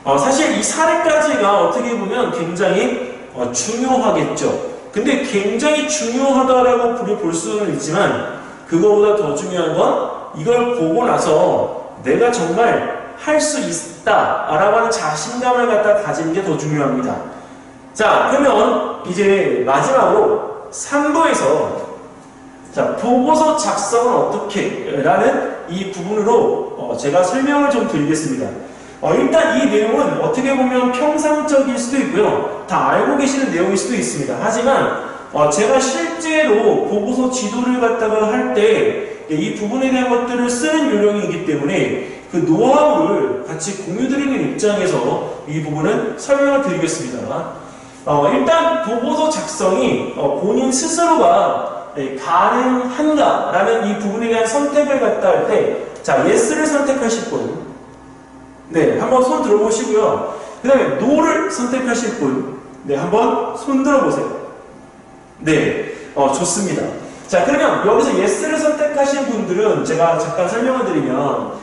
사실 이 사례까지가 어떻게 보면 굉장히 중요하겠죠. 근데 굉장히 중요하다라고 볼 수는 있지만 그거보다 더 중요한 건 이걸 보고 나서 내가 정말 할 수 있다라고 하는 자신감을 갖다 가지는 게 더 중요합니다. 자, 그러면 이제 마지막으로 3부에서 자, 보고서 작성은 어떻게? 라는 이 부분으로 제가 설명을 좀 드리겠습니다. 일단 이 내용은 어떻게 보면 평상적일 수도 있고요. 다 알고 계시는 내용일 수도 있습니다. 하지만 제가 실제로 보고서 지도를 갖다가 할 때 이 부분에 대한 것들을 쓰는 요령이기 때문에 그 노하우를 같이 공유드리는 입장에서 이 부분은 설명을 드리겠습니다. 일단 보고서 작성이 본인 스스로가 가능한가라는 이 부분에 대한 선택을 갖다 할 때, 자, yes를 선택하실 분, 네, 한번 손 들어보시고요. 그 다음에 no를 선택하실 분, 네, 한번 손 들어보세요. 네, 좋습니다. 자, 그러면 여기서 yes를 선택하신 분들은 제가 잠깐 설명을 드리면,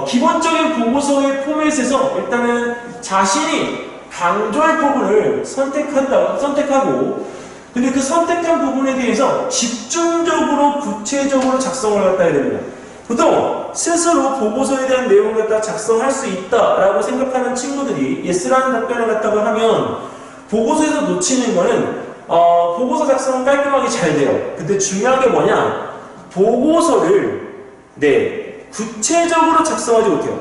기본적인 보고서의 포맷에서 일단은 자신이 강조할 부분을 선택하고, 근데 그 선택한 부분에 대해서 집중적으로 구체적으로 작성을 갖다 해야 됩니다. 보통 스스로 보고서에 대한 내용을 갖다 작성할 수 있다라고 생각하는 친구들이 yes라는 답변을 갖다가 하면 보고서에서 놓치는 거는 보고서 작성은 깔끔하게 잘 돼요. 근데 중요한 게 뭐냐? 보고서를 구체적으로 작성하지 못해요.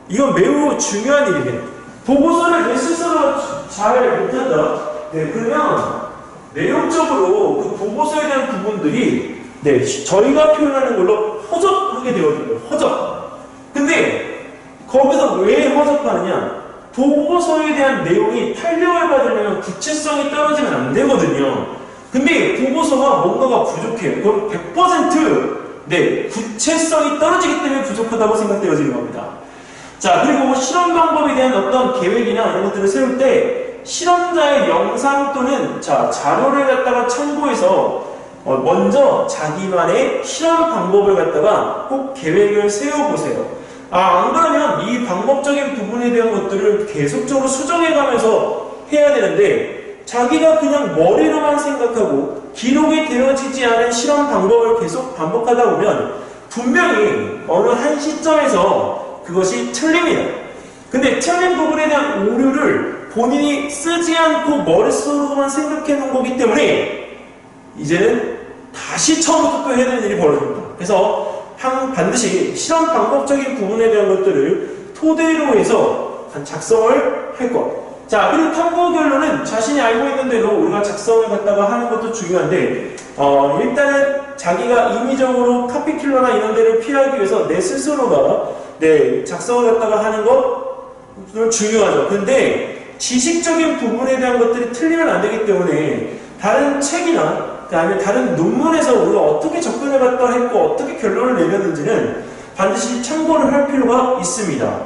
이건 매우 중요한 일이에요. 보고서를 내 스스로 잘 못한다. 네, 그러면 내용적으로 그 보고서에 대한 부분들이 저희가 표현하는 걸로 허접하게 되거든요. 허접. 근데 거기서 왜 허접하느냐? 보고서에 대한 내용이 탄력을 받으려면 구체성이 떨어지면 안 되거든요. 근데 보고서가 뭔가가 부족해요. 그럼 100% 구체성이 떨어지기 때문에 부족하다고 생각되어지는 겁니다. 자, 그리고 실험 방법에 대한 어떤 계획이나 이런 것들을 세울 때 실험자의 영상 또는 자료를 갖다가 참고해서 먼저 자기만의 실험 방법을 갖다가 꼭 계획을 세워보세요. 안 그러면 이 방법적인 부분에 대한 것들을 계속적으로 수정해가면서 해야 되는데 자기가 그냥 머리로만 생각하고 기록이 되어지지 않은 실험 방법을 계속 반복하다 보면 분명히 어느 한 시점에서 그것이 틀립니다. 근데 틀린 부분에 대한 오류를 본인이 쓰지 않고 머릿속으로만 생각해 놓은 거기 때문에 이제는 다시 처음부터 또 해야 되는 일이 벌어집니다. 그래서 반드시 실험 방법적인 부분에 대한 것들을 토대로 해서 작성을 할 것. 자, 그리고 탐구 결론은 자신이 알고 있는 대로 우리가 작성을 갖다가 하는 것도 중요한데 일단은 자기가 임의적으로 카피킬러나 이런 데를 피하기 위해서 내 스스로가 작성을 갖다가 하는 것도 중요하죠. 근데 지식적인 부분에 대한 것들이 틀리면 안 되기 때문에 다른 책이나 아니면 다른 논문에서 우리가 어떻게 접근을 갖다 했고 어떻게 결론을 내렸는지는 반드시 참고를 할 필요가 있습니다.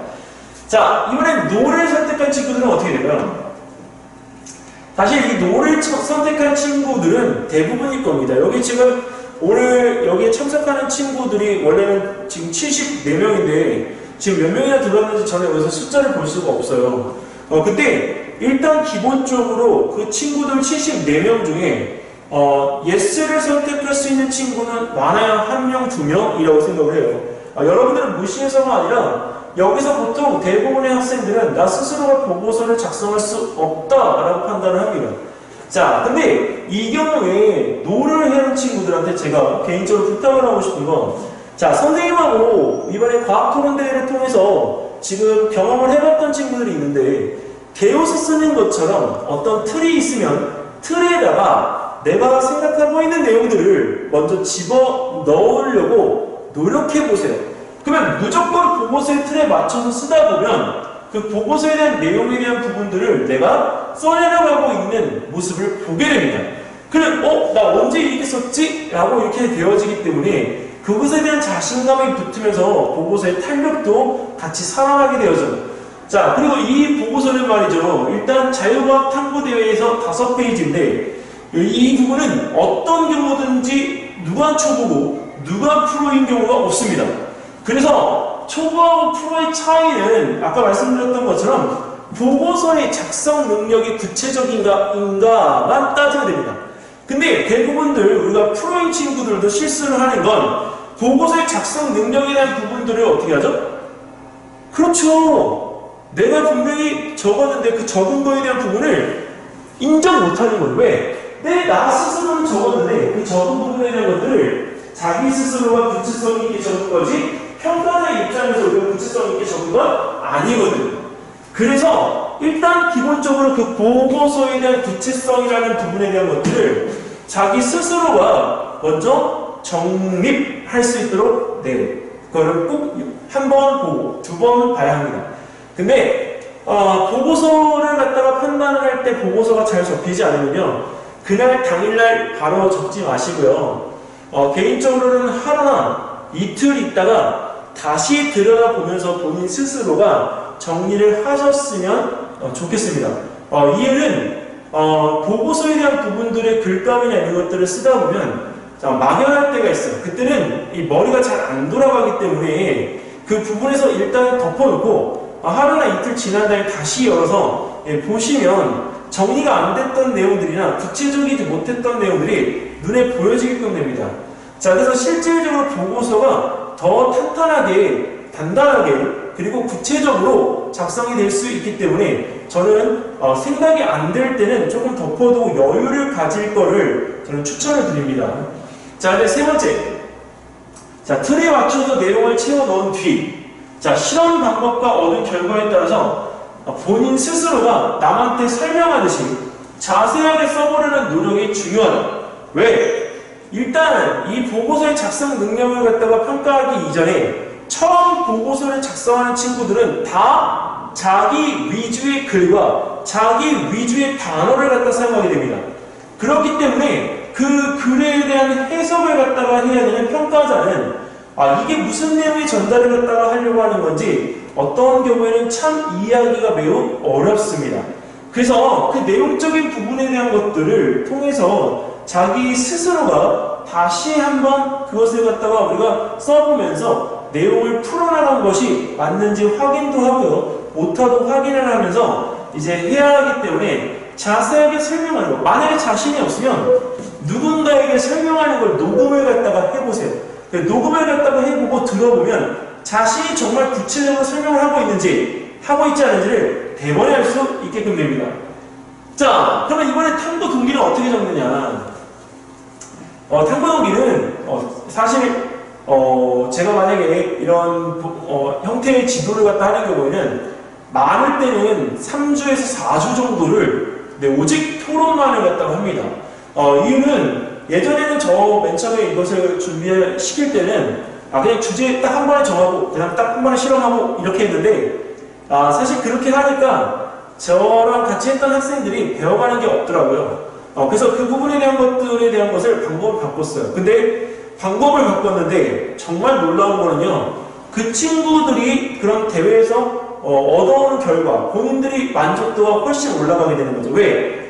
자, 이번엔 no를 선택한 친구들은 어떻게 될까요? 사실 이 no를 선택한 친구들은 대부분일 겁니다. 여기 지금 오늘 여기에 참석하는 친구들이 원래는 지금 74명인데 지금 몇 명이나 들어왔는지 저는 여기서 숫자를 볼 수가 없어요. 근데 일단 기본적으로 그 친구들 74명 중에 yes를 선택할 수 있는 친구는 많아야 1명, 2명이라고 생각을 해요. 여러분들은 무시해서가 아니라 여기서 보통 대부분의 학생들은 나 스스로가 보고서를 작성할 수 없다라고 판단을 합니다. 자, 근데 이 경우에 no를 해는 친구들한테 제가 개인적으로 부탁을 하고 싶은 건 자, 선생님하고 이번에 과학토론대회를 통해서 지금 경험을 해봤던 친구들이 있는데 개요서 쓰는 것처럼 어떤 틀이 있으면 틀에다가 내가 생각하고 있는 내용들을 먼저 집어 넣으려고 노력해보세요. 그러면 무조건 보고서의 틀에 맞춰서 쓰다 보면 그 보고서에 대한 내용에 대한 부분들을 내가 써내려가고 있는 모습을 보게 됩니다. 그럼 나 언제 이렇게 썼지? 라고 이렇게 되어지기 때문에 그것에 대한 자신감이 붙으면서 보고서의 탄력도 같이 살아나게 되어져요. 자, 그리고 이 보고서는 말이죠. 일단 자유과학 탐구대회에서 5페이지인데 이 부분은 어떤 경우든지 누가 초보고 누가 프로인 경우가 없습니다. 그래서 초보하고 프로의 차이는 아까 말씀드렸던 것처럼 보고서의 작성 능력이 구체적인가만 따져야 됩니다. 근데 대부분들 우리가 프로인 친구들도 실수를 하는 건 보고서의 작성 능력에 대한 부분들을 어떻게 하죠? 그렇죠. 내가 분명히 적었는데 그 적은 거에 대한 부분을 인정 못하는 거예요. 왜? 나 스스로는 적었는데 그 적은 부분에 대한 것들을 자기 스스로가 구체성 있게 적은 거지 평가자의 입장에서 우리가 구체성 있게 적은 건 아니거든요. 그래서 일단 기본적으로 그 보고서에 대한 구체성이라는 부분에 대한 것들을 자기 스스로가 먼저 정립할 수 있도록 그거를 꼭 한 번 보고 두 번 봐야 합니다. 근데 보고서를 갖다가 판단을 할 때 보고서가 잘 접히지 않으면요, 그날 당일날 바로 적지 마시고요. 개인적으로는 하루나 이틀 있다가 다시 들여다보면서 본인 스스로가 정리를 하셨으면 좋겠습니다. 이유는 보고서에 대한 부분들의 글감이나 이런 것들을 쓰다 보면 막연할 때가 있어요. 그때는 이 머리가 잘 안 돌아가기 때문에 그 부분에서 일단 덮어놓고 하루나 이틀 지난 다음에 다시 열어서 보시면 정리가 안 됐던 내용들이나 구체적이지 못했던 내용들이 눈에 보여지게끔 됩니다. 자, 그래서 실질적으로 보고서가 더 탄탄하게, 단단하게, 그리고 구체적으로 작성이 될 수 있기 때문에 저는 생각이 안 될 때는 조금 덮어두고 여유를 가질 거를 저는 추천을 드립니다. 자, 이제 세 번째. 자, 틀에 맞춰서 내용을 채워 넣은 뒤, 자, 실험 방법과 얻은 결과에 따라서 본인 스스로가 남한테 설명하듯이 자세하게 써보려는 노력이 중요하다. 왜? 일단 이 보고서의 작성 능력을 갖다가 평가하기 이전에 처음 보고서를 작성하는 친구들은 다 자기 위주의 글과 자기 위주의 단어를 갖다 사용하게 됩니다. 그렇기 때문에 그 글에 대한 해석을 갖다가 해야 되는 평가자는 이게 무슨 내용의 전달을 갖다가 하려고 하는 건지 어떤 경우에는 참 이해하기가 매우 어렵습니다. 그래서 그 내용적인 부분에 대한 것들을 통해서 자기 스스로가 다시 한번 그것을 갖다가 우리가 써보면서 내용을 풀어나간 것이 맞는지 확인도 하고요. 오타도 확인을 하면서 이제 해야 하기 때문에 자세하게 설명하는 거. 만약에 자신이 없으면 누군가에게 설명하는 걸 녹음을 갖다가 해보세요. 녹음을 갖다가 해보고 들어보면 자신이 정말 구체적으로 설명을 하고 있는지 하고 있지 않은지를 대번에 알 수 있게끔 됩니다. 자, 그러면 이번에 탐구 동기는 어떻게 적느냐? 탐구 동기는 사실 제가 만약에 이런 형태의 지도를 갖다 하는 경우에는 많을 때는 3주에서 4주 정도를 오직 토론만을 갖다가 합니다. 이유는 예전에는 저 맨 처음에 이것을 준비시킬 때는 그냥 주제 딱 한 번에 정하고 그냥 딱 한 번에 실험하고 이렇게 했는데 사실 그렇게 하니까 저랑 같이 했던 학생들이 배워가는 게 없더라고요. 그래서 그 부분에 대한 것들에 대한 것을 방법을 바꿨어요. 근데 방법을 바꿨는데 정말 놀라운 거는요, 그 친구들이 그런 대회에서 얻어오는 결과 본인들이 만족도가 훨씬 올라가게 되는 거죠. 왜?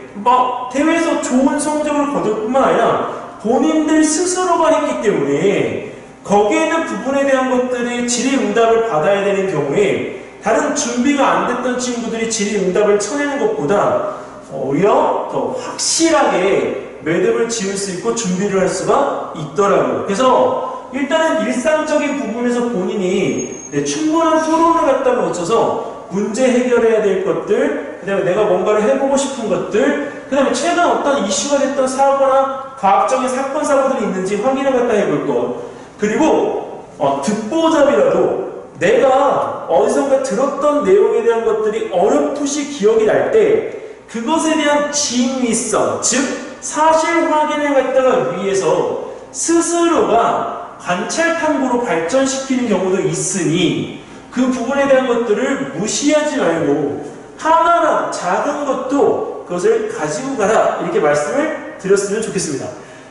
대회에서 좋은 성적을 거둘 뿐만 아니라 본인들 스스로가 했기 때문에 거기에 있는 부분에 대한 것들이 질의응답을 받아야 되는 경우에 다른 준비가 안 됐던 친구들이 질의응답을 쳐내는 것보다 오히려 더 확실하게 매듭을 지을 수 있고 준비를 할 수가 있더라고요. 그래서 일단은 일상적인 부분에서 본인이 충분한 토론을 갖다가 거쳐서 문제 해결해야 될 것들, 그 다음에 내가 뭔가를 해보고 싶은 것들, 그 다음에 최근 어떤 이슈가 됐던 사고나 과학적인 사건, 사고들이 있는지 확인을 갖다 해볼 것, 그리고 듣보잡이라도 내가 어디선가 들었던 내용에 대한 것들이 어렴풋이 기억이 날 때 그것에 대한 진위성, 즉 사실 확인을 갖다가 위해서 스스로가 관찰 탐구로 발전시키는 경우도 있으니 그 부분에 대한 것들을 무시하지 말고 하나나 작은 것도 그것을 가지고 가라, 이렇게 말씀을 드렸으면 좋겠습니다.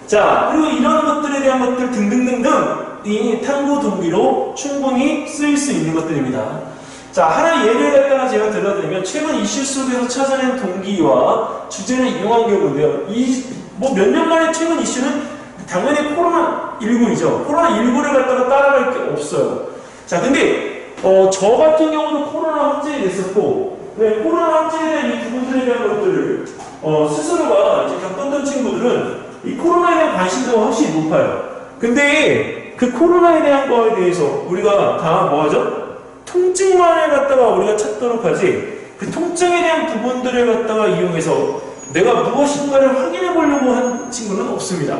자, 그리고 이런 것들에 대한 것들 등등등등 이 탐구 동기로 충분히 쓰일 수 있는 것들입니다. 자, 하나의 예를 갖다가 제가 들어드리면 최근 이슈 속에서 찾아낸 동기와 주제를 이용한 경우인데요. 몇 년 만에 최근 이슈는 당연히 코로나19이죠. 코로나19를 갖다가 따라갈 게 없어요. 자, 근데 저 같은 경우도 코로나 확진이 됐었고 네, 코로나 확진에 대한 이 부분들에 대한 것들을 스스로가 이제 겪었던 친구들은 이 코로나에 대한 관심도가 확실히 높아요. 근데 그 코로나에 대한 거에 대해서 우리가 다 뭐하죠? 통증만을 갖다가 우리가 찾도록 하지, 그 통증에 대한 부분들을 갖다가 이용해서 내가 무엇인가를 확인해 보려고 한 친구는 없습니다.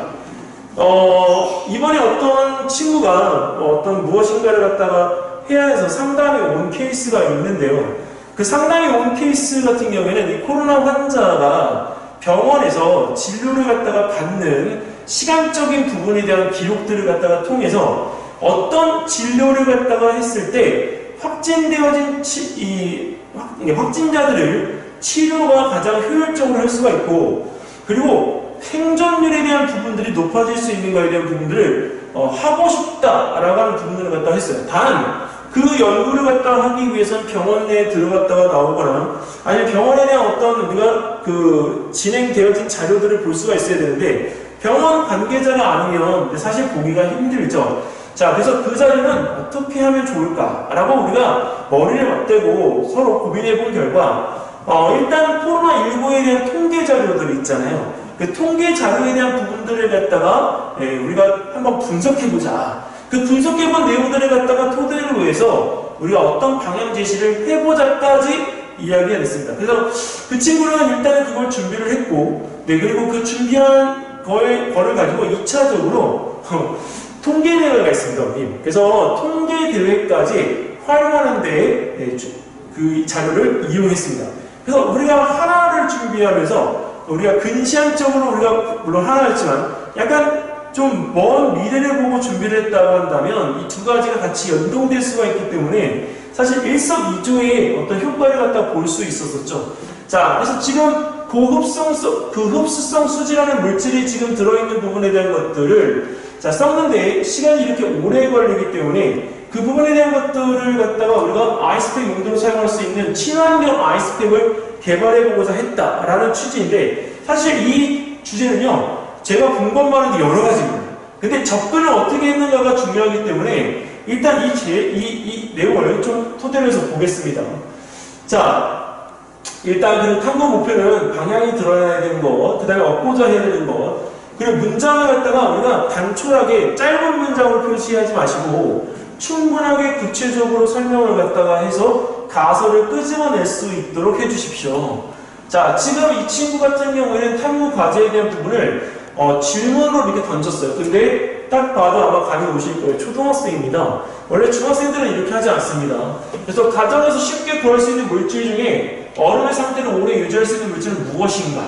이번에 어떤 친구가 어떤 무엇인가를 갖다가 해야 해서 상담이 온 케이스가 있는데요. 그 상담이 온 케이스 같은 경우에는 이 코로나 환자가 병원에서 진료를 갖다가 받는 시간적인 부분에 대한 기록들을 갖다가 통해서 어떤 진료를 갖다가 했을 때 확진되어진 확진자들을 치료가 가장 효율적으로 할 수가 있고, 그리고 생존율에 대한 부분들이 높아질 수 있는 것에 대한 부분들을 하고 싶다라고 하는 부분을 갖다가 했어요. 단 그 연구를 갖다가 하기 위해서는 병원 내에 들어갔다가 나오거나 아니면 병원에 대한 어떤 우리가 그 진행되어진 자료들을 볼 수가 있어야 되는데, 병원 관계자가 아니면 사실 보기가 힘들죠. 자, 그래서 그 자료는 어떻게 하면 좋을까라고 우리가 머리를 맞대고 서로 고민해 본 결과, 일단 코로나19에 대한 통계 자료들이 있잖아요. 그 통계 자료에 대한 부분들을 갖다가 우리가 한번 분석해보자. 그 분석해본 내용들을 갖다가 토대로 해서 우리가 어떤 방향 제시를 해보자까지 이야기가 됐습니다. 그래서 그 친구는 일단은 그걸 준비를 했고, 그리고 그 준비한 거를 가지고 2차적으로 통계 대회가 있습니다, 우리. 그래서 통계 대회까지 활용하는데 그 자료를 이용했습니다. 그래서 우리가 하나를 준비하면서 우리가 근시안적으로 우리가 물론 하나였지만 약간 좀 먼 미래를 보고 준비를 했다고 한다면 이 두 가지가 같이 연동될 수가 있기 때문에 사실 일석이조의 어떤 효과를 갖다 볼 수 있었었죠. 자, 그래서 지금 흡수성 수지라는 물질이 지금 들어있는 부분에 대한 것들을 썼는데 시간이 이렇게 오래 걸리기 때문에 그 부분에 대한 것들을 갖다가 우리가 아이스팩 용도로 사용할 수 있는 친환경 아이스팩을 개발해보고자 했다라는 취지인데, 사실 이 주제는요, 제가 본 것만은 여러 가지입니다. 근데 접근을 어떻게 했느냐가 중요하기 때문에 일단 이 내용을 좀 토대로 해서 보겠습니다. 자, 일단 그 탐구 목표는 방향이 드러나야 되는 것, 그 다음에 얻고자 해야 되는 것, 그리고 문장을 갖다가 우리가 단촐하게 짧은 문장으로 표시하지 마시고 충분하게 구체적으로 설명을 갖다가 해서 가설을 끄집어낼 수 있도록 해주십시오. 자, 지금 이 친구 같은 경우에는 탐구 과제에 대한 부분을 질문으로 이렇게 던졌어요. 근데 딱 봐도 아마 감이 오실 거예요. 초등학생입니다. 원래 중학생들은 이렇게 하지 않습니다. 그래서 가정에서 쉽게 구할 수 있는 물질 중에 얼음의 상태를 오래 유지할 수 있는 물질은 무엇인가?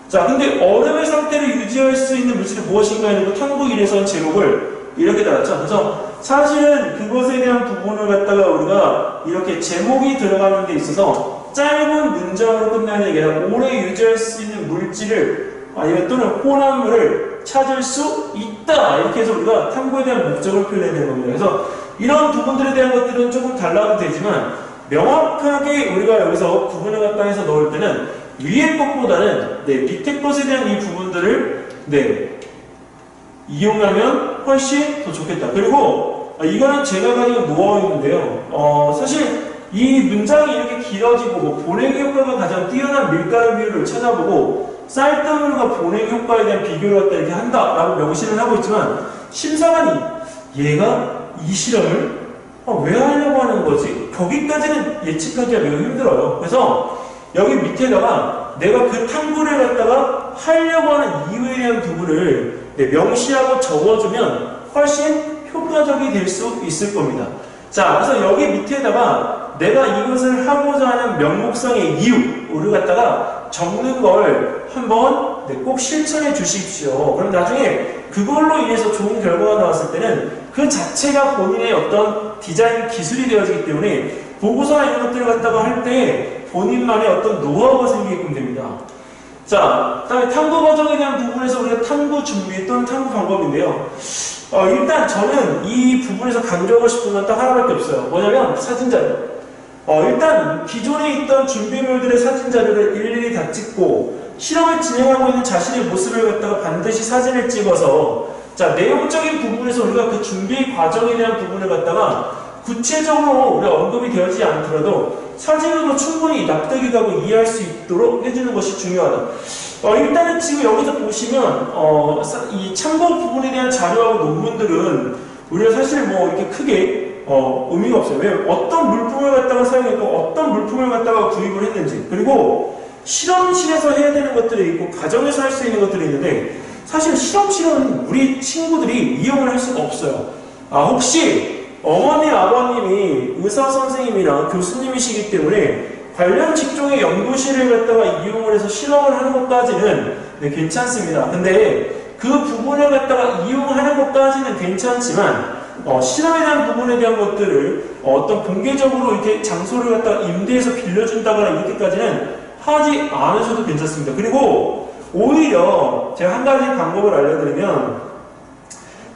자, 근데 얼음의 상태를 유지할 수 있는 물질이 무엇인가 하는 거 탐구 1에서 제목을 이렇게 달았죠. 그래서 사실은 그것에 대한 부분을 갖다가 우리가 이렇게 제목이 들어가는 데 있어서 짧은 문장으로 끝나는 얘기가 오래 유지할 수 있는 물질을 아니면 또는 혼합물을 찾을 수 있다, 이렇게 해서 우리가 탐구에 대한 목적을 표현해야 되는 겁니다. 그래서 이런 부분들에 대한 것들은 조금 달라도 되지만 명확하게 우리가 여기서 구분을 갖다 해서 넣을 때는 위에 것보다는 밑에 것에 대한 이 부분들을 이용하면 훨씬 더 좋겠다. 그리고 이거는 제가 가지고 노하우인데요. 사실 이 문장이 이렇게 길어지고 보냉 효과가 가장 뛰어난 밀가루 비율을 찾아보고 쌀뜨물과 보냉 효과에 대한 비교를 갖다 이렇게 한다라고 명시를 하고 있지만, 심사관이 얘가 이 실험을 왜 하려고 하는 거지? 거기까지는 예측하기가 매우 힘들어요. 그래서 여기 밑에다가 내가 그 탐구를 갖다가 하려고 하는 이유에 대한 부분을 명시하고 적어주면 훨씬 효과적이 될 수 있을 겁니다. 자, 그래서 여기 밑에다가 내가 이것을 하고자 하는 명목상의 이유를 갖다가 적는 걸 한번 꼭 실천해 주십시오. 그럼 나중에 그걸로 인해서 좋은 결과가 나왔을 때는 그 자체가 본인의 어떤 디자인 기술이 되어지기 때문에 보고서나 이런 것들을 갖다가 할 때 본인만의 어떤 노하우가 생기게끔 됩니다. 자, 그 다음에 탐구 과정에 대한 부분에서 우리가 탐구 준비 또는 탐구 방법인데요. 일단 저는 이 부분에서 강조하고 싶은 건 딱 하나밖에 없어요. 뭐냐면 사진 자료. 일단 기존에 있던 준비물들의 사진 자료를 일일이 다 찍고 실험을 진행하고 있는 자신의 모습을 갖다가 반드시 사진을 찍어서, 자, 내용적인 부분에서 우리가 그 준비 과정에 대한 부분을 갖다가 구체적으로 우리가 언급이 되어지지 않더라도 사진으로 충분히 납득이 가고 이해할 수 있도록 해주는 것이 중요하다. 일단은 지금 여기서 보시면 이 참고 부분에 대한 자료하고 논문들은 우리가 사실 뭐 이렇게 크게 의미가 없어요. 왜? 어떤 물품을 갖다가 사용했고 어떤 물품을 갖다가 구입을 했는지, 그리고 실험실에서 해야 되는 것들이 있고 가정에서 할 수 있는 것들이 있는데, 사실 실험실은 우리 친구들이 이용을 할 수가 없어요. 혹시 어머니, 아버님이 의사 선생님이랑 교수님이시기 때문에 관련 직종의 연구실을 갖다가 이용을 해서 실험을 하는 것까지는 괜찮습니다. 근데 그 부분을 갖다가 이용하는 것까지는 괜찮지만 실험에 대한 부분에 대한 것들을 어떤 공개적으로 이렇게 장소를 갖다가 임대해서 빌려준다거나 이렇게까지는 하지 않으셔도 괜찮습니다. 그리고 오히려 제가 한 가지 방법을 알려드리면,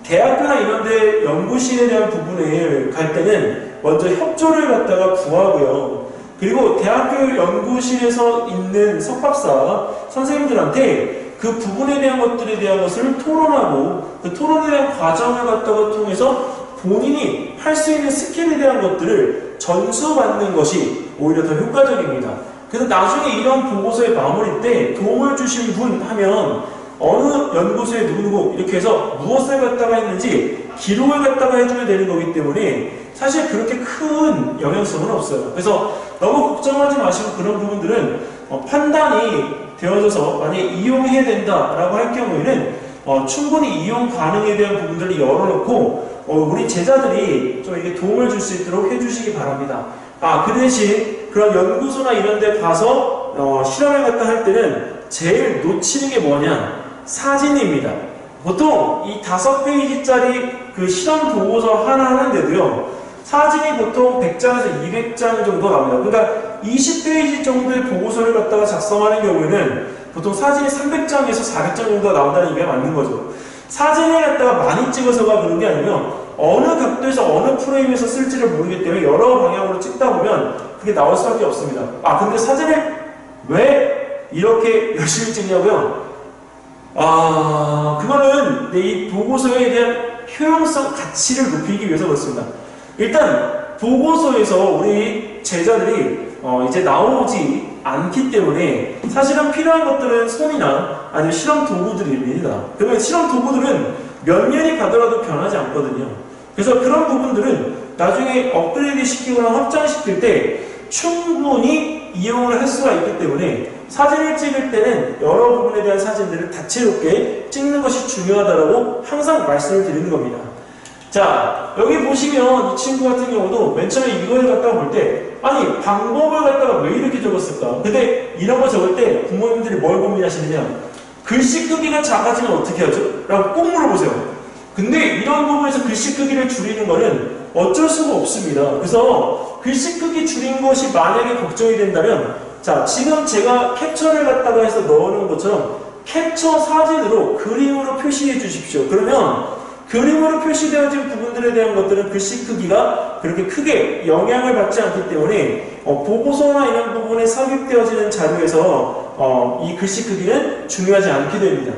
대학교나 이런 데 연구실에 대한 부분을 갈 때는 먼저 협조를 갖다가 구하고요. 그리고 대학교 연구실에서 있는 석박사 선생님들한테 그 부분에 대한 것들에 대한 것을 토론하고, 그 토론에 대한 과정을 갖다가 통해서 본인이 할 수 있는 스킬에 대한 것들을 전수받는 것이 오히려 더 효과적입니다. 그래서 나중에 이런 보고서의 마무리 때 도움을 주신 분 하면 어느 연구소에 누구누구 이렇게 해서 무엇을 갖다가 했는지 기록을 갖다가 해주면 되는 거기 때문에 사실 그렇게 큰 영향성은 없어요. 그래서 너무 걱정하지 마시고 그런 부분들은 판단이 되어져서 만약에 이용해야 된다라고 할 경우에는 충분히 이용 가능에 대한 부분들을 열어놓고 우리 제자들이 좀 이렇게 도움을 줄 수 있도록 해주시기 바랍니다. 그 대신 그런 연구소나 이런 데 가서 실험을 갖다 할 때는 제일 놓치는 게 뭐냐? 사진입니다. 보통 이 5페이지짜리 그 실험 보고서 하나 하는데도요, 사진이 보통 100장에서 200장 정도 나옵니다. 그러니까 20페이지 정도의 보고서를 갖다가 작성하는 경우에는 보통 사진이 300장에서 400장 정도가 나온다는 얘기가 맞는 거죠. 사진을 갖다가 많이 찍어서가 그런 게 아니면 어느 각도에서 어느 프레임에서 쓸지를 모르기 때문에 여러 방향으로 찍다 보면 그게 나올 수밖에 없습니다. 근데 사진을 왜 이렇게 열심히 찍냐고요? 그거는 이 보고서에 대한 효용성 가치를 높이기 위해서 그렇습니다. 일단 보고서에서 우리 제자들이 이제 나오지 않기 때문에 사실은 필요한 것들은 손이나 아니면 실험 도구들입니다. 그러면 실험 도구들은 몇 년이 가더라도 변하지 않거든요. 그래서 그런 부분들은 나중에 업그레이드 시키거나 확장시킬 때 충분히 이용을 할 수가 있기 때문에 사진을 찍을 때는 여러 부분에 대한 사진들을 다채롭게 찍는 것이 중요하다고 항상 말씀을 드리는 겁니다. 자, 여기 보시면 이 친구 같은 경우도 맨 처음에 이걸 갖다가 볼 때 아니 방법을 갖다가 왜 이렇게 적었을까? 근데 이런 거 적을 때 부모님들이 뭘 고민하시느냐, 글씨 크기가 작아지면 어떻게 하죠? 라고 꼭 물어보세요. 근데 이런 부분에서 글씨 크기를 줄이는 거는 어쩔 수가 없습니다. 그래서 글씨 크기 줄인 것이 만약에 걱정이 된다면, 자, 지금 제가 캡처를 갖다가 해서 넣어놓은 것처럼 캡처 사진으로 그림으로 표시해 주십시오. 그러면 그림으로 표시되어진 부분들에 대한 것들은 글씨 크기가 그렇게 크게 영향을 받지 않기 때문에 보고서나 이런 부분에 삽입되어지는 자료에서 이 글씨 크기는 중요하지 않게 됩니다.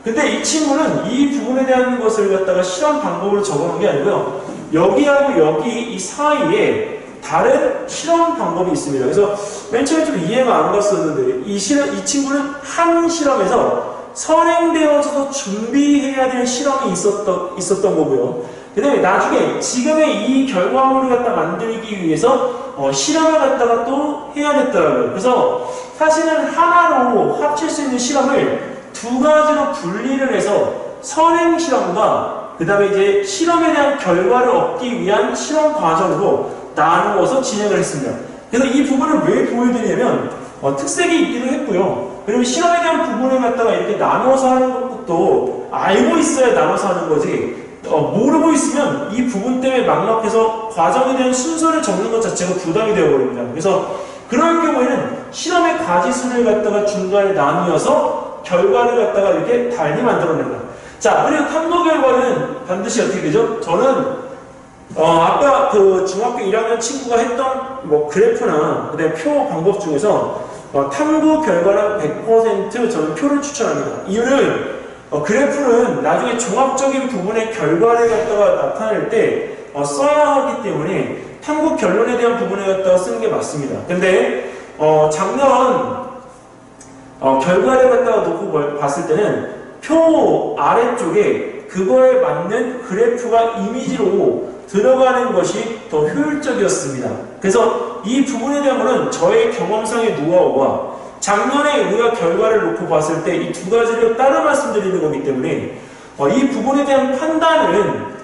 근데 이 친구는 이 부분에 대한 것을 갖다가 실험 방법으로 적어놓은 게 아니고요, 여기하고 여기 이 사이에 다른 실험 방법이 있습니다. 그래서 맨 처음에 좀 이해가 안 갔었는데 이 친구는 한 실험에서 선행되어져서 준비해야 될 실험이 있었던 거고요. 그 다음에 나중에 지금의 이 결과물을 갖다 만들기 위해서 실험을 갖다가 또 해야 됐더라고요. 그래서 사실은 하나로 합칠 수 있는 실험을 두 가지로 분리를 해서 선행 실험과 그 다음에 이제 실험에 대한 결과를 얻기 위한 실험 과정으로 나누어서 진행을 했습니다. 그래서 이 부분을 왜 보여드리냐면 특색이 있기도 했고요. 그리고 실험에 대한 부분을 갖다가 이렇게 나눠서 하는 것도 알고 있어야 나눠서 하는 거지, 모르고 있으면 이 부분 때문에 막막해서 과정에 대한 순서를 적는 것 자체가 부담이 되어버립니다. 그래서 그럴 경우에는 실험의 가지수를 갖다가 중간에 나누어서 결과를 갖다가 이렇게 달리 만들어낸다. 자, 그리고 탐구 결과는 반드시 어떻게 되죠? 저는 아까 그 중학교 1학년 친구가 했던 그래프나 그다음에 표 방법 중에서 탐구 결과는 100% 저는 표를 추천합니다. 이유는 그래프는 나중에 종합적인 부분의 결과를 갖다가 나타낼 때 써야 하기 때문에 탐구 결론에 대한 부분에 갖다가 쓰는 게 맞습니다. 근데 작년 결과를 갖다가 놓고 봤을 때는 표 아래쪽에 그거에 맞는 그래프가 이미지로 들어가는 것이 더 효율적이었습니다. 그래서 이 부분에 대한 거는 저의 경험상의 노하우와 작년에 우리가 결과를 놓고 봤을 때 이 두 가지를 따로 말씀드리는 거기 때문에 이 부분에 대한 판단은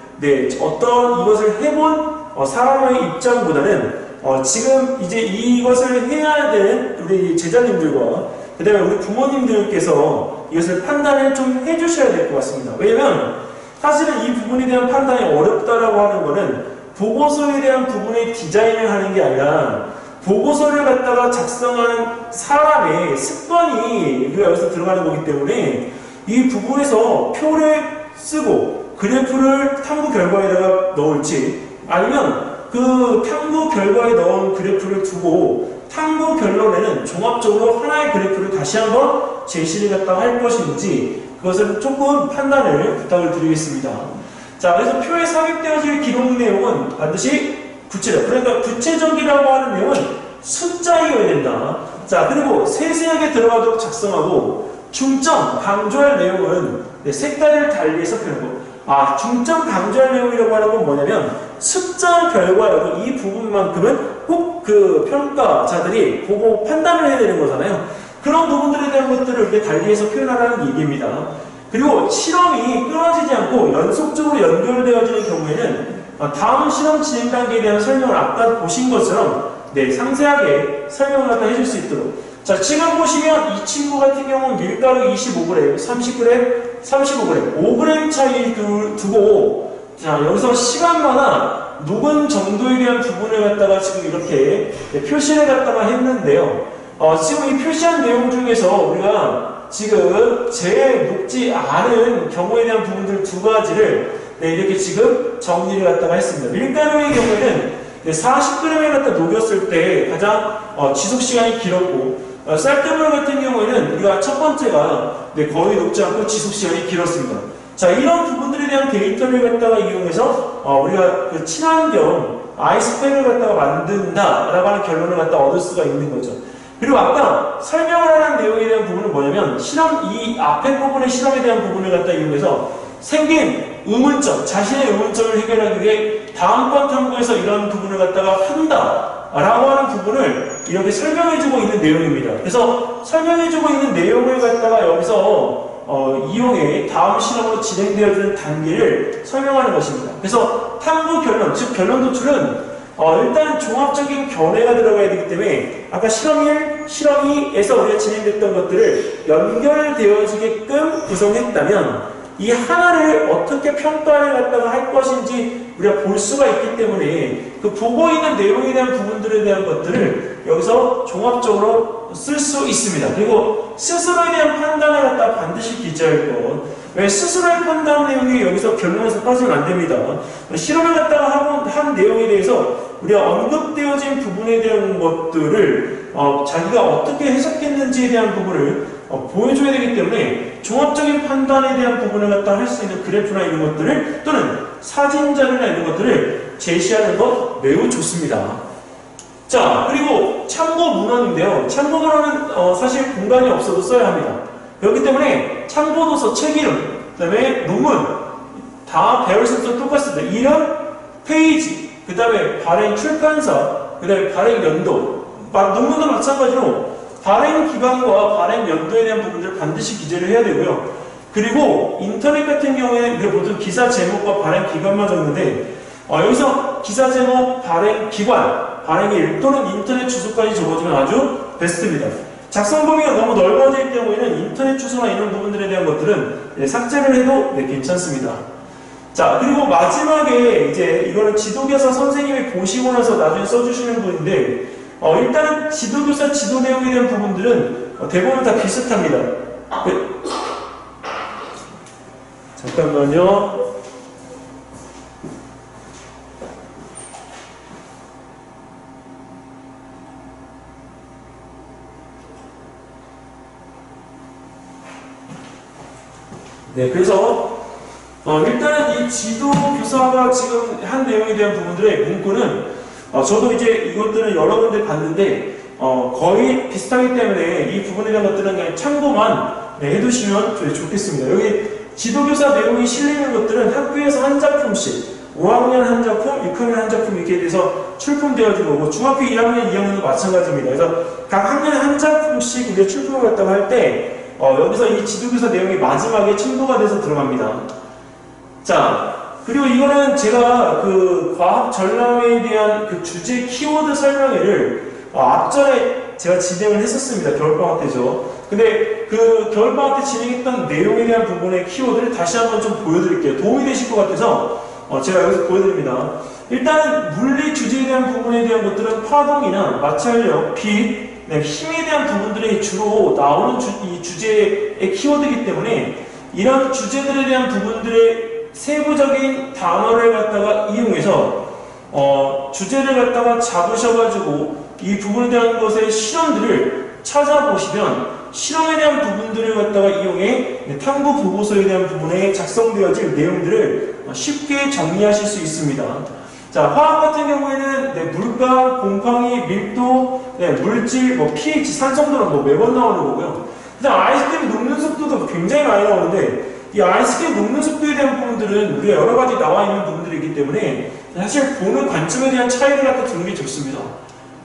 어떤 이것을 해본 사람의 입장보다는 지금 이제 이것을 해야 되는 우리 제자님들과 그 다음에 우리 부모님들께서 이것을 판단을 좀 해주셔야 될 것 같습니다. 왜냐면 사실은 이 부분에 대한 판단이 어렵다라고 하는 것은 보고서에 대한 부분의 디자인을 하는 게 아니라 보고서를 갖다가 작성하는 사람의 습관이 우리가 여기서 들어가는 거기 때문에 이 부분에서 표를 쓰고 그래프를 탐구 결과에다가 넣을지 아니면 그 탐구 결과에 넣은 그래프를 두고 탐구 결론에는 종합적으로 하나의 그래프를 다시 한번 제시를 갖다가 할 것인지 그것을 조금 판단을 부탁을 드리겠습니다. 자, 그래서 표에 삽입되어질 기록 내용은 반드시 구체적, 그러니까 구체적이라고 하는 내용은 숫자이어야 된다. 자, 그리고 세세하게 들어가도록 작성하고 중점, 강조할 내용은 색깔을 달리해서 표현하고 중점 강조할 내용이라고 하는 건 뭐냐면 숫자 결과여도 이 부분만큼은 꼭 그 평가자들이 보고 판단을 해야 되는 거잖아요. 그런 부분들에 대한 것들을 이렇게 달리해서 표현하라는 얘기입니다. 그리고 실험이 끊어지지 않고 연속적으로 연결되어지는 경우에는 다음 실험 진행 단계에 대한 설명을 아까 보신 것처럼 상세하게 설명을 갖다 해줄 수 있도록. 자, 지금 보시면 이 친구 같은 경우는 밀가루 25g, 30g, 35g, 5g 차이 두고 자, 여기서 시간마다 녹은 정도에 대한 부분을 갖다가 지금 이렇게 표시를 갖다가 했는데요. 지금 이 표시한 내용 중에서 우리가 지금 제일 녹지 않은 경우에 대한 부분들 두 가지를 이렇게 지금 정리를 갖다가 했습니다. 밀가루의 경우에는 40g을 갖다 녹였을 때 가장 지속 시간이 길었고 쌀뜨물 같은 경우에는 우리가 첫 번째가 거의 녹지 않고 지속 시간이 길었습니다. 자, 이런 부분들에 대한 데이터를 갖다가 이용해서 우리가 그 친환경 아이스팩을 갖다가 만든다라고 하는 결론을 갖다 얻을 수가 있는 거죠. 그리고 아까 설명을 하는 내용에 대한 부분은 뭐냐면 이 앞에 부분의 실험에 대한 부분을 갖다 이용해서 생긴 의문점, 자신의 의문점을 해결하기 위해 다음번 탐구에서 이런 부분을 갖다가 한다라고 하는 부분을 이렇게 설명해주고 있는 내용입니다. 그래서 설명해주고 있는 내용을 갖다가 여기서 이용해 다음 실험으로 진행되어지는 단계를 설명하는 것입니다. 그래서 탐구 결론, 즉 결론 도출은 일단 종합적인 견해가 들어가야 되기 때문에 아까 실험 1, 실험 2에서 우리가 진행됐던 것들을 연결되어지게끔 구성했다면 이 하나를 어떻게 평가를 갖다가 할 것인지 우리가 볼 수가 있기 때문에 그 보고 있는 내용에 대한 부분들에 대한 것들을 여기서 종합적으로 쓸 수 있습니다. 그리고 스스로에 대한 판단을 갖다가 반드시 기재할 것. 왜 스스로의 판단 내용이 여기서 결론에서 빠지면 안 됩니다. 실험을 갖다가 한 내용에 대해서 우리가 언급되어진 부분에 대한 것들을 자기가 어떻게 해석했는지에 대한 부분을 보여줘야 되기 때문에 종합적인 판단에 대한 부분을 갖다 할 수 있는 그래프나 이런 것들을 또는 사진 자료나 이런 것들을 제시하는 것 매우 좋습니다. 자, 그리고 참고 문헌인데요. 참고 문헌은 사실 공간이 없어도 써야 합니다. 그렇기 때문에 참고도서, 책 이름, 그 다음에 논문 다 배울 수도 똑같습니다. 이름, 페이지, 그 다음에 발행 출판사, 그 다음에 발행 연도, 논문도 마찬가지로 발행 기간과 발행 연도에 대한 부분들을 반드시 기재를 해야 되고요. 그리고 인터넷 같은 경우에는 우리가 보통 기사 제목과 발행 기간만 적는데 여기서 기사 제목, 발행 기관, 발행일 또는 인터넷 주소까지 적어주면 아주 베스트입니다. 작성 범위가 너무 넓어질 경우에는 인터넷 주소나 이런 부분들에 대한 것들은 삭제를 해도 괜찮습니다. 자, 그리고 마지막에 이제 이거는 지도교사 선생님이 보시고 나서 나중에 써주시는 분인데 일단은 지도교사 지도 내용에 대한 부분들은 대부분 다 비슷합니다. 잠깐만요. 그래서 일단은 이 이 지도 교사가 지금 한 내용에 대한 부분들의 문구는 저도 이제 이것들은 여러 군데 봤는데 거의 비슷하기 때문에 이 부분에 대한 것들은 그냥 참고만 해두시면 좋겠습니다. 여기 지도교사 내용이 실리는 것들은 학교에서 한 작품씩 5학년 한 작품, 6학년 한 작품 이렇게 돼서 출품되어지는 거고 중학교 1학년, 2학년도 마찬가지입니다. 그래서 각 학년에 한 작품씩 이제 출품을 갖다가 할 때 여기서 이 지도교사 내용이 마지막에 첨부가 돼서 들어갑니다. 자, 그리고 이거는 제가 그 과학 전람회에 대한 그 주제 키워드 설명회를 앞전에 제가 진행을 했었습니다. 겨울방학 때죠. 근데 그 겨울방학 때 진행했던 내용에 대한 부분의 키워드를 다시 한번 좀 보여드릴게요. 도움이 되실 것 같아서 제가 여기서 보여드립니다. 일단 물리 주제에 대한 부분에 대한 것들은 파동이나 마찰력, 빛, 힘에 대한 부분들이 주로 나오는 이 주제의 키워드이기 때문에 이런 주제들에 대한 부분들의 세부적인 단어를 갖다가 이용해서 주제를 갖다가 잡으셔가지고 이 부분에 대한 것의 실험들을 찾아보시면 실험에 대한 부분들을 갖다가 이용해 탐구 보고서에 대한 부분에 작성되어질 내용들을 쉽게 정리하실 수 있습니다. 자, 화학 같은 경우에는 물감, 곰팡이, 밀도, 물질, pH, 산성도는 매번 나오는 거고요. 그다음 아이스크림 녹는 속도도 굉장히 많이 나오는데 이 아이스크림 녹는 속도에 대한 부분들은 우리가 여러 가지 나와 있는 부분들이 있기 때문에 사실 보는 관점에 대한 차이를 갖다 두는 게 좋습니다.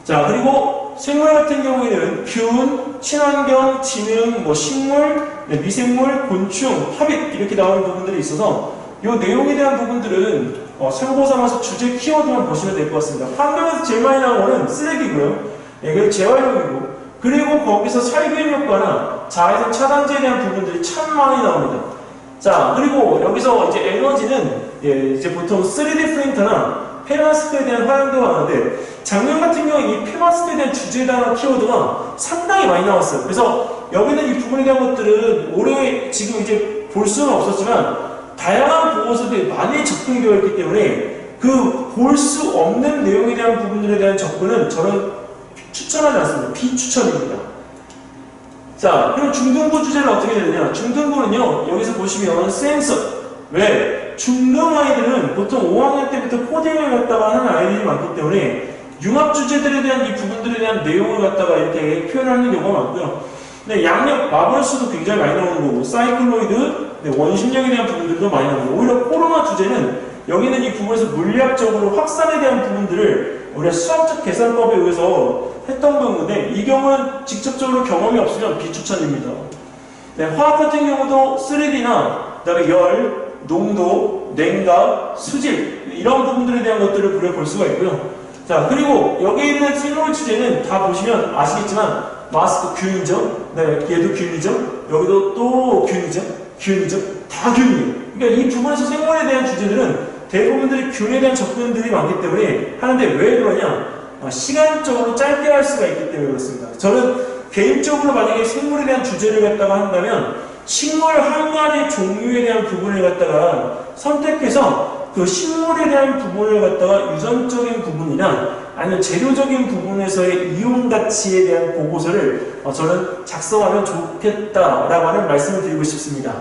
자, 그리고 생물 같은 경우에는 균, 친환경, 지능, 식물, 미생물, 곤충, 합입 이렇게 나오는 부분들이 있어서 이 내용에 대한 부분들은 참고 삼아서 주제 키워드만 보시면 될 것 같습니다. 환경에서 제일 많이 나오는 거는 쓰레기고요. 그리고 재활용이고 그리고 거기서 살균 효과나 자외선 차단제에 대한 부분들이 참 많이 나옵니다. 자, 그리고 여기서 이제 에너지는 이제 보통 3D 프린터나 페마스크에 대한 활용도 하는데 작년 같은 경우에 이 페마스크에 대한 주제에 대한 키워드가 상당히 많이 나왔어요. 그래서 여기는 이 부분에 대한 것들은 올해 지금 이제 볼 수는 없었지만 다양한 보고서들이 많이 접근이 되어 있기 때문에 그 볼 수 없는 내용에 대한 부분들에 대한 접근은 저는 추천하지 않습니다. 비추천입니다. 자, 그럼 중등부 주제는 어떻게 되느냐? 중등부는요, 여기서 보시면 센서. 왜? 중등 아이들은 보통 5학년 때부터 코딩을 갖다가 하는 아이들이 많기 때문에 융합 주제들에 대한 이 부분들에 대한 내용을 갖다가 이렇게 표현하는 경우가 많고요. 네, 양력, 마블수도 굉장히 많이 나오는 거고, 사이클로이드, 원심력에 대한 부분들도 많이 나오고, 오히려 코로나 주제는 여기는 이 부분에서 물리학적으로 확산에 대한 부분들을 우리가 수학적 계산법에 의해서 했던 경우인데 이 경우는 직접적으로 경험이 없으면 비추천입니다. 네, 화학 같은 경우도 3D나 그다음에 열, 농도, 냉각, 수질 이런 부분들에 대한 것들을 볼 수가 있고요. 자, 그리고 여기 있는 생물 주제는 다 보시면 아시겠지만 마스크 균이죠. 네, 얘도 균이죠. 여기도 또 균이죠. 다 균이에요. 그러니까 이 부분에서 생물에 대한 주제들은 대부분들이 균에 대한 접근들이 많기 때문에 하는데 왜 그러냐? 시간적으로 짧게 할 수가 있기 때문에 그렇습니다. 저는 개인적으로 만약에 생물에 대한 주제를 갖다가 한다면 식물 한 가지 종류에 대한 부분을 갖다가 선택해서 그 식물에 대한 부분을 갖다가 유전적인 부분이나 아니면 재료적인 부분에서의 이용 가치에 대한 보고서를 저는 작성하면 좋겠다라고 하는 말씀을 드리고 싶습니다.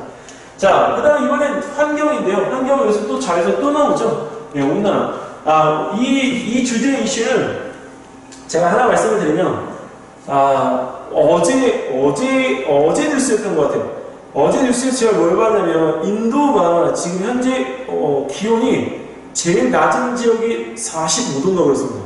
자, 그 다음 이번엔 환경인데요. 환경은 여기서 또 자에서 또 나오죠. 네, 온난화. 이 주제 이슈는 제가 하나 말씀을 드리면, 어제 뉴스였던 것 같아요. 어제 뉴스에서 제가 뭘 봤냐면, 인도가 지금 현재, 기온이 제일 낮은 지역이 45도인가 그렇습니다.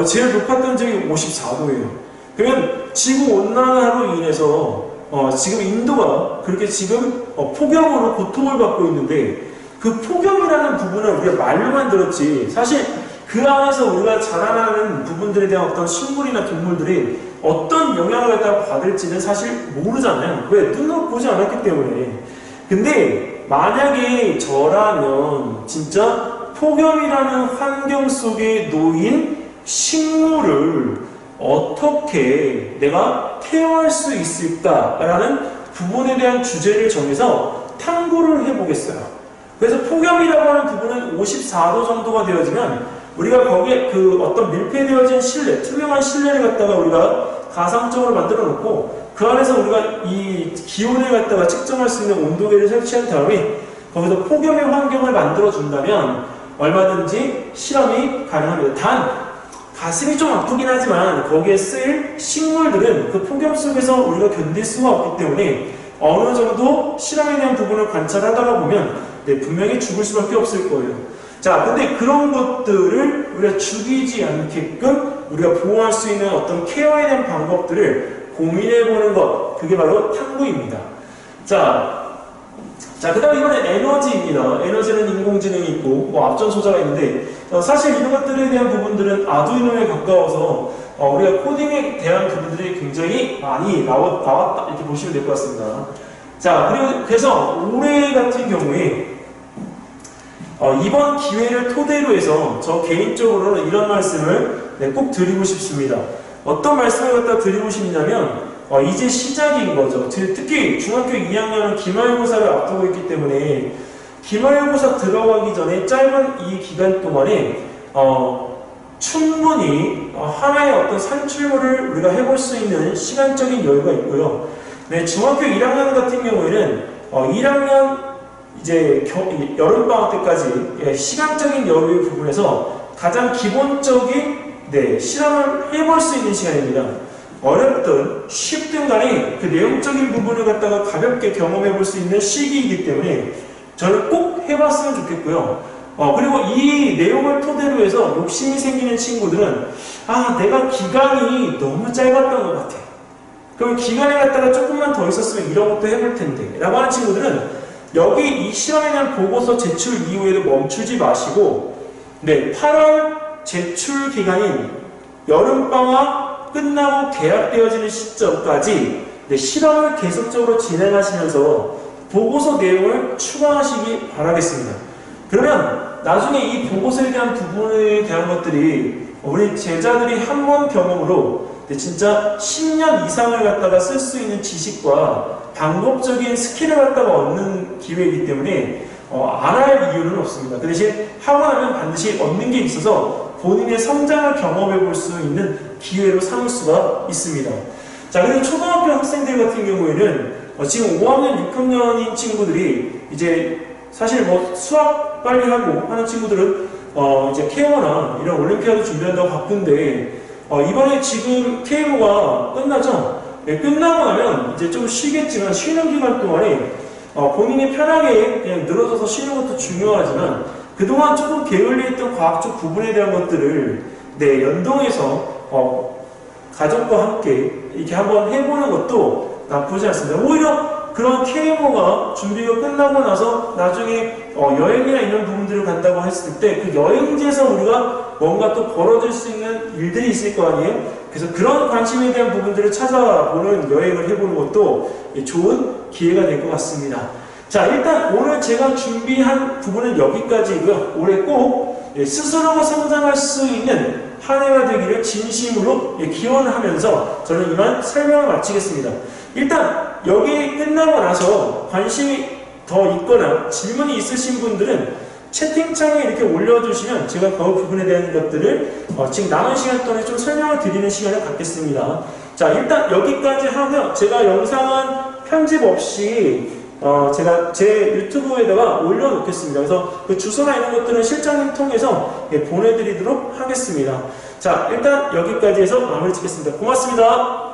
제일 높았던 지역이 54도예요. 그러면 지구온난화로 인해서 지금 인도가 그렇게 지금 폭염으로 고통을 받고 있는데 그 폭염이라는 부분은 우리가 말로만 들었지 사실 그 안에서 우리가 자라나는 부분들에 대한 어떤 식물이나 동물들이 어떤 영향을 갖다가 받을지는 사실 모르잖아요. 왜? 눈으로 보지 않았기 때문에. 근데 만약에 저라면 진짜 폭염이라는 환경 속에 놓인 식물을 어떻게 내가 케어할 수 있을까라는 부분에 대한 주제를 정해서 탐구를 해보겠어요. 그래서 폭염이라고 하는 부분은 54도 정도가 되어지면 우리가 거기에 그 어떤 밀폐되어진 실내, 투명한 실내를 갖다가 우리가 가상적으로 만들어 놓고 그 안에서 우리가 이 기온을 갖다가 측정할 수 있는 온도계를 설치한 다음에 거기서 폭염의 환경을 만들어준다면 얼마든지 실험이 가능합니다. 단 가슴이 좀 아프긴 하지만 거기에 쓰일 식물들은 그 폭염 속에서 우리가 견딜 수가 없기 때문에 어느 정도 실험에 대한 부분을 관찰하다가 보면 분명히 죽을 수밖에 없을 거예요. 자, 근데 그런 것들을 우리가 죽이지 않게끔 우리가 보호할 수 있는 어떤 케어에 대한 방법들을 고민해보는 것, 그게 바로 탐구입니다. 그 다음 이번엔 에너지입니다. 에너지는 인공지능이 있고 뭐 앞전 소자가 있는데 사실 이런 것들에 대한 부분들은 아두이노에 가까워서 우리가 코딩에 대한 부분들이 굉장히 많이 나왔다 이렇게 보시면 될 것 같습니다. 자, 그래서 올해 같은 경우에 이번 기회를 토대로 해서 저 개인적으로는 이런 말씀을 꼭 드리고 싶습니다. 어떤 말씀을 갖다 드리고 싶냐면 이제 시작인 거죠. 특히 중학교 2학년은 기말고사를 앞두고 있기 때문에 기말고사 들어가기 전에 짧은 이 기간 동안에 충분히 하나의 어떤 산출물을 우리가 해볼 수 있는 시간적인 여유가 있고요. 네, 중학교 1학년 같은 경우에는 1학년 이제 여름방학 때까지 시간적인 여유의 부분에서 가장 기본적인 실험을 해볼 수 있는 시간입니다. 어렵든 쉽든 간에 그 내용적인 부분을 갖다가 가볍게 경험해 볼 수 있는 시기이기 때문에 저는 꼭 해봤으면 좋겠고요. 그리고 이 내용을 토대로 해서 욕심이 생기는 친구들은 내가 기간이 너무 짧았던 것 같아. 그럼 기간에 갖다가 조금만 더 있었으면 이런 것도 해볼 텐데 라고 하는 친구들은 여기 이 실험에 대한 보고서 제출 이후에도 멈추지 마시고 8월 제출 기간인 여름방학 끝나고 개학되어지는 시점까지 실험을 계속적으로 진행하시면서 보고서 내용을 추가하시기 바라겠습니다. 그러면 나중에 이 보고서에 대한 부분에 대한 것들이 우리 제자들이 한 번 경험으로 진짜 10년 이상을 갖다가 쓸 수 있는 지식과 방법적인 스킬을 갖다가 얻는 기회이기 때문에 안 할 이유는 없습니다. 그 대신 하고 나면 반드시 얻는 게 있어서 본인의 성장을 경험해 볼 수 있는 기회로 삼을 수가 있습니다. 자, 그리고 초등학교 학생들 같은 경우에는 지금 5학년, 6학년인 친구들이 이제 사실 뭐 수학 빨리 하고 하는 친구들은 이제 케어나 이런 올림피아드 준비한다고 바쁜데 이번에 지금 KMO가 끝나죠? 끝나고 나면 이제 좀 쉬겠지만 쉬는 기간 동안에 본인이 편하게 그냥 늘어져서 쉬는 것도 중요하지만 그동안 조금 게을리했던 과학적 부분에 대한 것들을 연동해서 가족과 함께 이렇게 한번 해보는 것도 나쁘지 않습니다. 오히려 그런 KMO가 준비가 끝나고 나서 나중에 여행이나 이런 부분들을 간다고 했을 때 그 여행지에서 우리가 뭔가 또 벌어질 수 있는 일들이 있을 거 아니에요? 그래서 그런 관심에 대한 부분들을 찾아보는 여행을 해보는 것도 좋은 기회가 될 것 같습니다. 자, 일단 오늘 제가 준비한 부분은 여기까지고요. 올해 꼭 스스로가 성장할 수 있는 한 해가 되기를 진심으로 기원하면서 저는 이만 설명을 마치겠습니다. 일단 여기 끝나고 나서 관심이 더 있거나 질문이 있으신 분들은 채팅창에 이렇게 올려주시면 제가 그 부분에 대한 것들을 지금 남은 시간 동안에 좀 설명을 드리는 시간을 갖겠습니다. 자, 일단 여기까지 하고요. 제가 영상은 편집 없이 제가 제 유튜브에다가 올려놓겠습니다. 그래서 그 주소나 이런 것들은 실장님 통해서 보내드리도록 하겠습니다. 자, 일단 여기까지 해서 마무리 짓겠습니다. 고맙습니다.